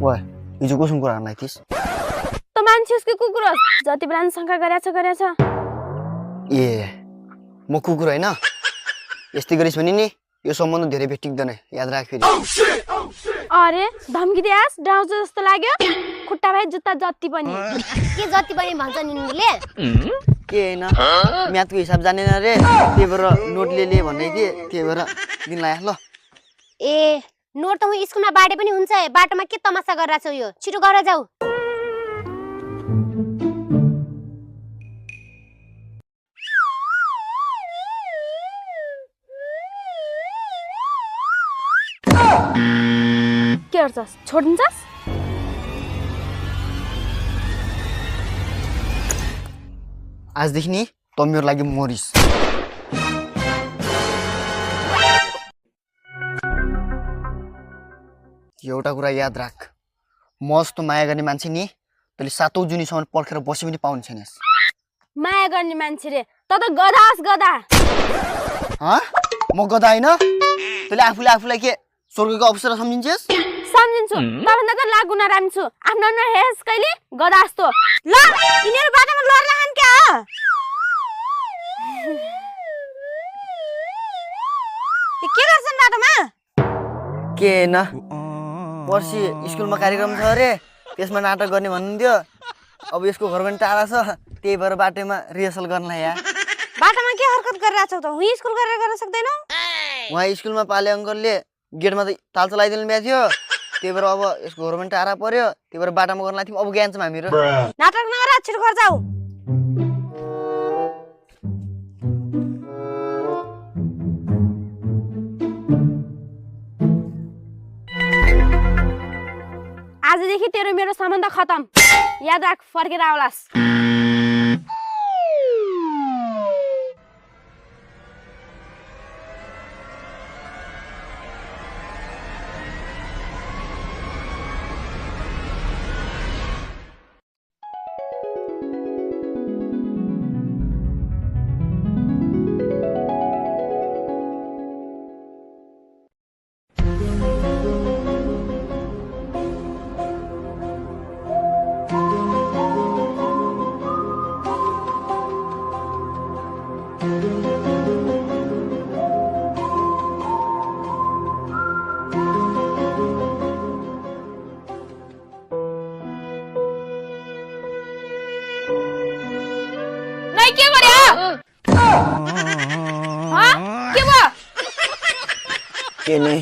वा हिजो कसम कुरा गर्नलाई थिइस् त मान्छेस् कि कुकुर जति बेला शंका गरेछ ए म कुकुर हैन यस्तै गरिस् भने नि यो सम्बन्ध धेरै भेटिक्दैन याद राख फेरि अरे धम्की दियास डाउजो जस्तो लाग्यो खुट्टा भाइ जुत्ता जति पनि के जति पनि भन्छ निनुले के हैन म्याथको हिसाब जानेन रे त्यही भएर नोट ले भन्दै थिए त्यही भएर दिन लाग्यो ल ए नोट त म स्कुलमा बाडे पनि हुन्छ बाटोमा के तमासा गरिराछौ यो छिटो गरेर जाऊ के गर्छस् छोड्दिन्छस् आजदेखि नि त मेरो लागि मरिस एउटा कुरा याद राख म जस्तो माया गर्ने मान्छे नि तैले 7औं जुनीसम्म पर्खेर बसे पनि पाउने छैनस् माया गर्ने मान्छे रे त गधास गधा म गधा हैन तैले आफूलाई के स्वर्गको अवसर सम्झिन्छस् सम्झिन्छु तभन्दा त लागु नराम छु आफ्नो हेस कहिले गधा जस्तो ल यिनीहरु बाटोमा लड्लान् क्या के गर्छन् बाटोमा के न पर्सि स्कुलमा कार्यक्रम छ रे त्यसमा नाटक गर्ने भन्नुहुन्थ्यो अब यसको घर पनि टाढा छ त्यही भएर बाटोमा रिहर्सल गर्नलाई या बाटोमा के हरकत गरिरहेछौ त हुँ स्कुल गरेर गर्न सक्दैनौ उहाँ स्कुलमा पाले अङ्कलले गेटमा त ताल चलाइदिनु भएको थियो त्यही भएर अब यसको घर पनि टाढा पर्यो त्यही भएर बाटोमा गर्नलाई थियौँ अब ज्ञान छ हामीहरू नाटक नगर छिटो घर जाऊ आजदेखि तेरो मेरो सम्बन्ध खतम याद राख फर्केर आउलास के भयो के नै